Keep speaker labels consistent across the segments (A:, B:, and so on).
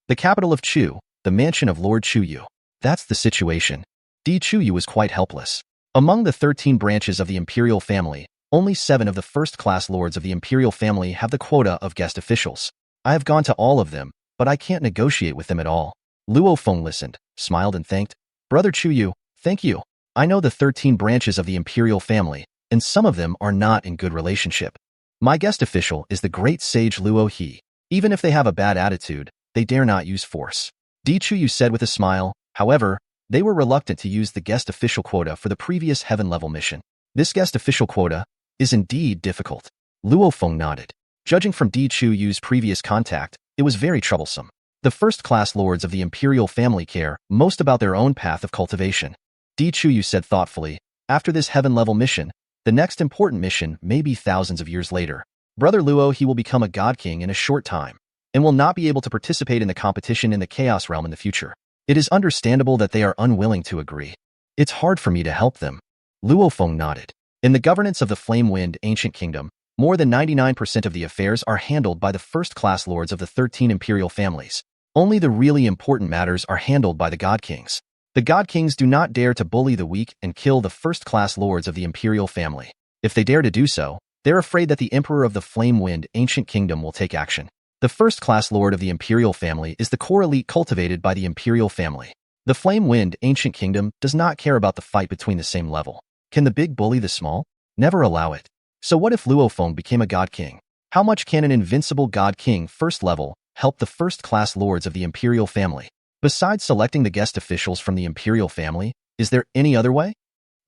A: The capital of Chu, the mansion of Lord Chu Yu. That's the situation. Chu Yu was quite helpless. Among the 13 branches of the imperial family, only 7 of the first-class lords of the imperial family have the quota of guest officials. I have gone to all of them, but I can't negotiate with them at all. Luo Feng listened, smiled and thanked. Brother Chu Yu, thank you. I know the 13 branches of the imperial family, and some of them are not in good relationship. My guest official is the great sage Luo He. Even if they have a bad attitude, they dare not use force. Chu Yu said with a smile. However, they were reluctant to use the guest official quota for the previous heaven-level mission. This guest official quota is indeed difficult. Luo Feng nodded. Judging from Chu Yu's previous contact, it was very troublesome. The first-class lords of the imperial family care most about their own path of cultivation. Chu Yu said thoughtfully, after this heaven-level mission, the next important mission may be thousands of years later. Brother Luo, he will become a god king in a short time, and will not be able to participate in the competition in the chaos realm in the future. It is understandable that they are unwilling to agree. It's hard for me to help them. Luo Feng nodded. In the governance of the Flame Wind Ancient Kingdom, more than 99% of the affairs are handled by the first-class lords of the 13 imperial families. Only the really important matters are handled by the God Kings. The God Kings do not dare to bully the weak and kill the first-class lords of the imperial family. If they dare to do so, they're afraid that the Emperor of the Flame Wind Ancient Kingdom will take action. The first-class lord of the imperial family is the core elite cultivated by the imperial family. The Flame Wind Ancient Kingdom does not care about the fight between the same level. Can the big bully the small? Never allow it. So what if Luo Feng became a god king? How much can an invincible god king first level help the first-class lords of the imperial family? Besides selecting the guest officials from the imperial family, is there any other way?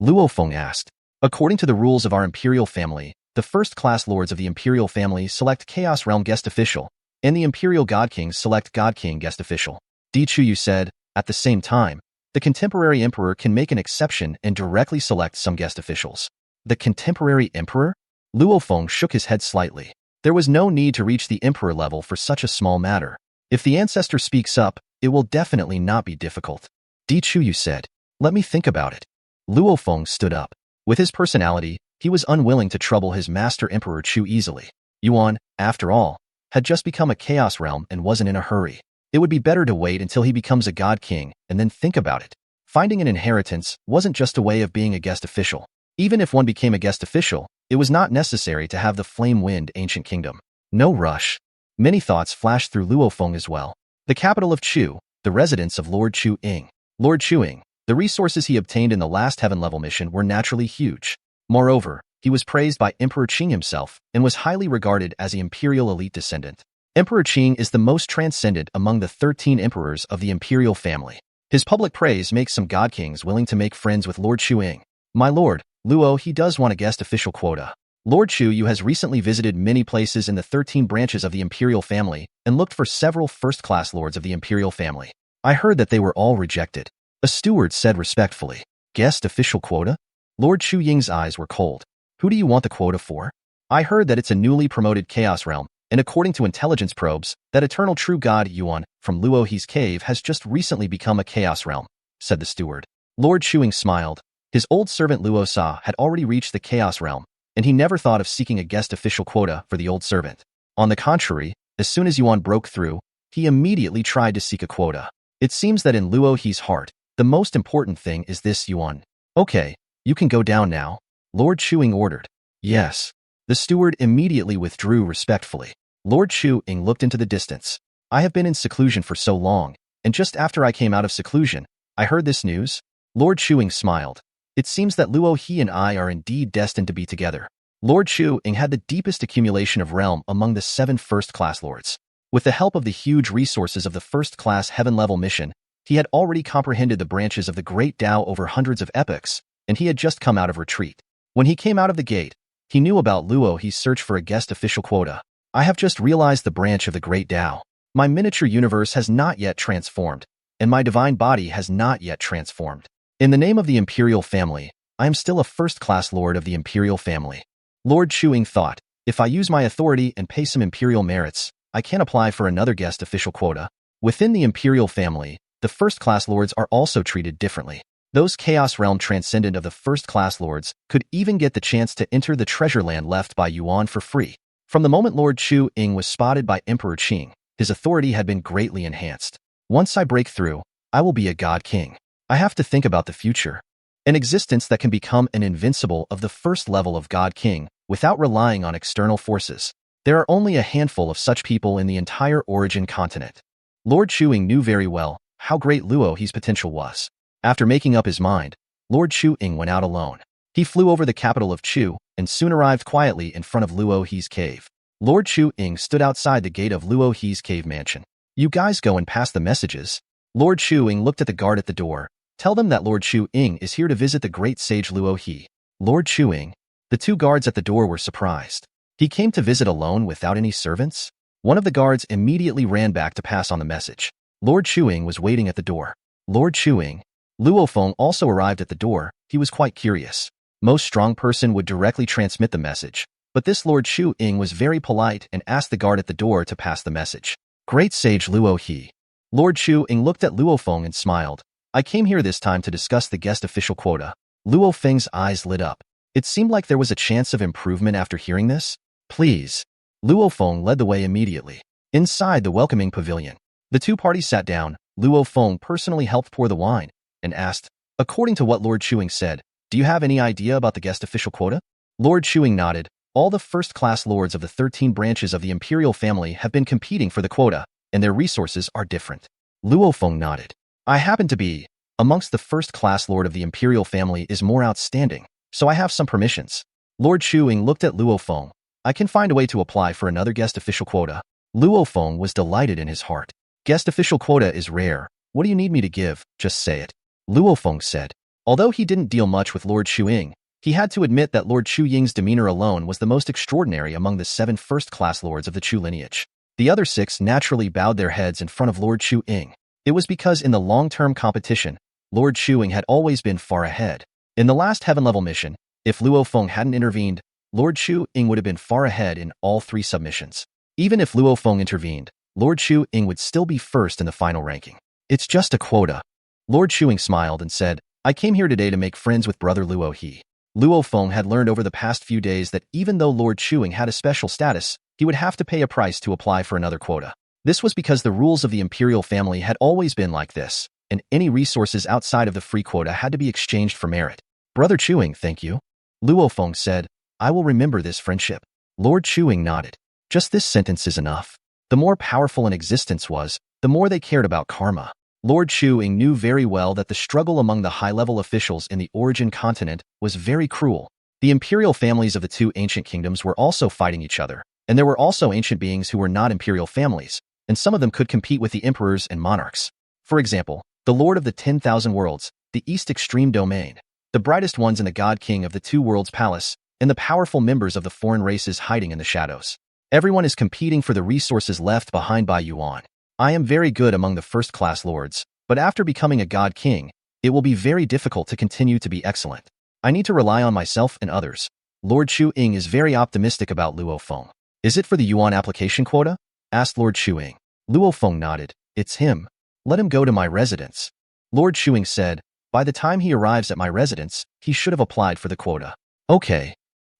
A: Luo Feng asked. According to the rules of our imperial family, the first-class lords of the imperial family select Chaos Realm guest official, and the imperial god kings select god king guest official. Chu Yu said. At the same time, the contemporary emperor can make an exception and directly select some guest officials. The contemporary emperor? Luo Feng shook his head slightly. There was no need to reach the emperor level for such a small matter. If the ancestor speaks up, it will definitely not be difficult. Chu Yu said. Let me think about it. Luo Feng stood up. With his personality, he was unwilling to trouble his master Emperor Chu easily. Yuan, after all, had just become a chaos realm and wasn't in a hurry. It would be better to wait until he becomes a god king and then think about it. Finding an inheritance wasn't just a way of being a guest official. Even if one became a guest official, it was not necessary to have the Flame Wind Ancient Kingdom. No rush. Many thoughts flashed through Luo Feng as well. The capital of Chu, the residence of Lord Chu Ying. Lord Chu Ying, the resources he obtained in the last heaven-level mission were naturally huge. Moreover, he was praised by Emperor Qing himself and was highly regarded as an imperial elite descendant. Emperor Qing is the most transcendent among the 13 emperors of the imperial family. His public praise makes some god kings willing to make friends with Lord Chu Ying. My lord, Luo, he does want a guest official quota. Lord Chu Yu has recently visited many places in the 13 branches of the imperial family and looked for several first-class lords of the imperial family. I heard that they were all rejected. A steward said respectfully. Guest official quota? Lord Chu Ying's eyes were cold. Who do you want the quota for? I heard that it's a newly promoted chaos realm, and according to intelligence probes, that eternal true god Yuan from Luo He's cave has just recently become a chaos realm, said the steward. Lord Chu Ying smiled. His old servant Luo Sa had already reached the chaos realm, and he never thought of seeking a guest official quota for the old servant. On the contrary, as soon as Yuan broke through, he immediately tried to seek a quota. It seems that in Luo He's heart, the most important thing is this Yuan. Okay, you can go down now, Lord Chu Ying ordered. Yes. The steward immediately withdrew respectfully. Lord Chu Ying looked into the distance. I have been in seclusion for so long, and just after I came out of seclusion, I heard this news. Lord Chu Ying smiled. It seems that Luo He and I are indeed destined to be together. Lord Chu Ying had the deepest accumulation of realm among the 7 first-class lords. With the help of the huge resources of the first-class heaven-level mission, he had already comprehended the branches of the Great Tao over hundreds of epochs, and he had just come out of retreat. When he came out of the gate, he knew about Luo He's search for a guest official quota. I have just realized the branch of the Great Tao. My miniature universe has not yet transformed, and my divine body has not yet transformed. In the name of the imperial family, I am still a first-class lord of the imperial family. Lord Chu Ying thought, if I use my authority and pay some imperial merits, I can apply for another guest official quota. Within the imperial family, the first-class lords are also treated differently. Those chaos realm transcendent of the first-class lords could even get the chance to enter the treasure land left by Yuan for free. From the moment Lord Chu Ying was spotted by Emperor Qing, his authority had been greatly enhanced. Once I break through, I will be a god king. I have to think about the future. An existence that can become an invincible of the first level of god king without relying on external forces. There are only a handful of such people in the entire origin continent. Lord Chu Ying knew very well how great Luo He's potential was. After making up his mind, Lord Chu Ying went out alone. He flew over the capital of Chu and soon arrived quietly in front of Luo He's cave. Lord Chu Ying stood outside the gate of Luo He's cave mansion. You guys go and pass the messages. Lord Chu Ying looked at the guard at the door. Tell them that Lord Chu Ying is here to visit the great sage Luo He. Lord Chu Ying. The two guards at the door were surprised. He came to visit alone without any servants? One of the guards immediately ran back to pass on the message. Lord Chu Ying was waiting at the door. Lord Chu Ying. Luo Feng also arrived at the door. He was quite curious. Most strong person would directly transmit the message, but this Lord Chu Ying was very polite and asked the guard at the door to pass the message. Great sage Luo He. Lord Chu Ying looked at Luo Feng and smiled. I came here this time to discuss the guest official quota. Luo Feng's eyes lit up. It seemed like there was a chance of improvement after hearing this. Please. Luo Feng led the way immediately. Inside the welcoming pavilion, the two parties sat down. Luo Feng personally helped pour the wine and asked, according to what Lord Chu Ying said, do you have any idea about the guest official quota? Lord Chu Ying nodded. All the first-class lords of the 13 branches of the imperial family have been competing for the quota, and their resources are different. Luo Feng nodded. I happen to be amongst the first-class lord of the imperial family is more outstanding, so I have some permissions. Lord Chu Ying looked at Luo Feng. I can find a way to apply for another guest official quota. Luo Feng was delighted in his heart. Guest official quota is rare. What do you need me to give? Just say it. Luo Feng said. Although he didn't deal much with Lord Chu Ying, he had to admit that Lord Chu Ying's demeanor alone was the most extraordinary among the 7 first-class lords of the Chu lineage. The other 6 naturally bowed their heads in front of Lord Chu Ying. It was because in the long-term competition, Lord Chu Ying had always been far ahead. In the last heaven-level mission, if Luo Feng hadn't intervened, Lord Chu Ying would have been far ahead in all 3 submissions. Even if Luo Feng intervened, Lord Chu Ying would still be first in the final ranking. It's just a quota. Lord Chu Ying smiled and said, I came here today to make friends with brother Luo He. Luo Feng had learned over the past few days that even though Lord Chu Ying had a special status, he would have to pay a price to apply for another quota. This was because the rules of the imperial family had always been like this, and any resources outside of the free quota had to be exchanged for merit. Brother Chu Ying, thank you. Luo Feng said, I will remember this friendship. Lord Chu Ying nodded. Just this sentence is enough. The more powerful an existence was, the more they cared about karma. Lord Chu Ying knew very well that the struggle among the high-level officials in the origin continent was very cruel. The imperial families of the 2 ancient kingdoms were also fighting each other, and there were also ancient beings who were not imperial families, and some of them could compete with the emperors and monarchs. For example, the Lord of the 10,000 Worlds, the East Extreme Domain, the brightest ones in the God King of the 2 Worlds Palace, and the powerful members of the foreign races hiding in the shadows. Everyone is competing for the resources left behind by Yuan. I am very good among the first-class lords, but after becoming a God King, it will be very difficult to continue to be excellent. I need to rely on myself and others. Lord Chu Ying is very optimistic about Luo Feng. Is it for the Yuan application quota? Asked Lord Chu Ying. Luo Feng nodded. It's him. Let him go to my residence. Lord Chu Ying said, by the time he arrives at my residence, he should have applied for the quota. Okay.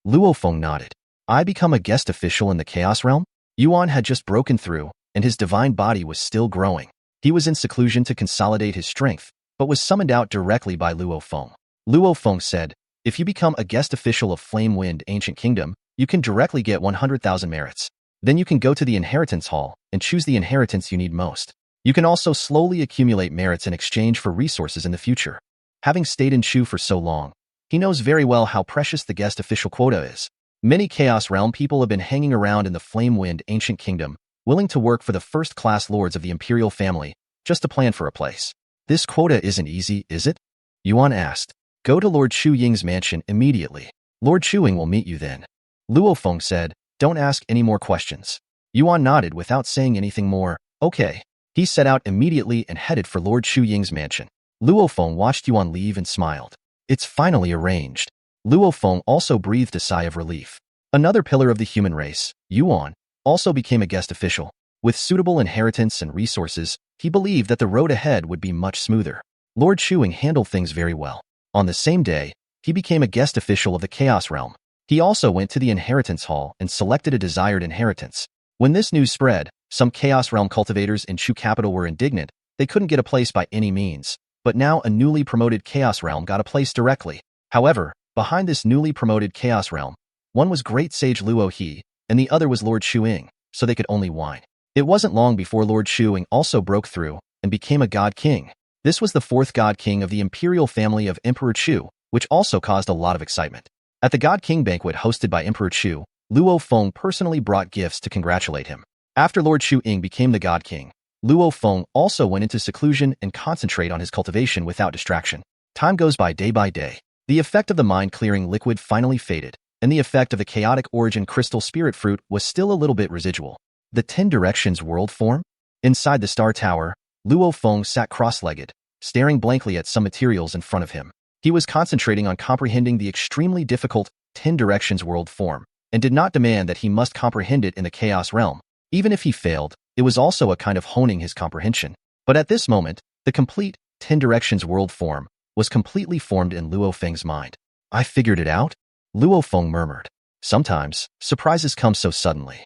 A: Luo Feng nodded. I become a guest official in the Chaos Realm? Yuan had just broken through, and his divine body was still growing. He was in seclusion to consolidate his strength, but was summoned out directly by Luo Feng. Luo Feng said, if you become a guest official of Flame Wind Ancient Kingdom, you can directly get 100,000 merits. Then you can go to the Inheritance Hall and choose the inheritance you need most. You can also slowly accumulate merits in exchange for resources in the future. Having stayed in Chu for so long, he knows very well how precious the guest official quota is. Many Chaos Realm people have been hanging around in the Flame Wind Ancient Kingdom, willing to work for the first-class lords of the imperial family, just to plan for a place. This quota isn't easy, is it? Yuan asked. Go to Lord Chu Ying's mansion immediately. Lord Chu Ying will meet you then. Luo Feng said, don't ask any more questions. Yuan nodded without saying anything more. Okay. He set out immediately and headed for Lord Chu Ying's mansion. Luo Feng watched Yuan leave and smiled. It's finally arranged. Luo Feng also breathed a sigh of relief. Another pillar of the human race, Yuan, also became a guest official. With suitable inheritance and resources, he believed that the road ahead would be much smoother. Lord Chu Ying handled things very well. On the same day, he became a guest official of the Chaos Realm. He also went to the Inheritance Hall and selected a desired inheritance. When this news spread, Some Chaos Realm cultivators in Chu capital were indignant. They couldn't get a place by any means. But now a newly promoted Chaos Realm got a place directly. However, behind this newly promoted Chaos Realm, one was Great Sage Luo He, and the other was Lord Chu Ying, so they could only whine. It wasn't long before Lord Chu Ying also broke through and became a God King. This was the fourth God King of the imperial family of Emperor Chu, which also caused a lot of excitement. At the God King banquet hosted by Emperor Chu, Luo Feng personally brought gifts to congratulate him. After Lord Chu Ying became the God King, Luo Feng also went into seclusion and concentrate on his cultivation without distraction. Time goes by day. The effect of the mind-clearing liquid finally faded, and the effect of the chaotic origin crystal spirit fruit was still a little bit residual. The 10 directions world form? Inside the Star Tower, Luo Feng sat cross-legged, staring blankly at some materials in front of him. He was concentrating on comprehending the extremely difficult 10 directions world form, and did not demand that he must comprehend it in the Chaos Realm. Even if he failed, it was also a kind of honing his comprehension. But at this moment, the complete 10 directions world form was completely formed in Luo Feng's mind. I figured it out? Luo Feng murmured. Sometimes, surprises come so suddenly.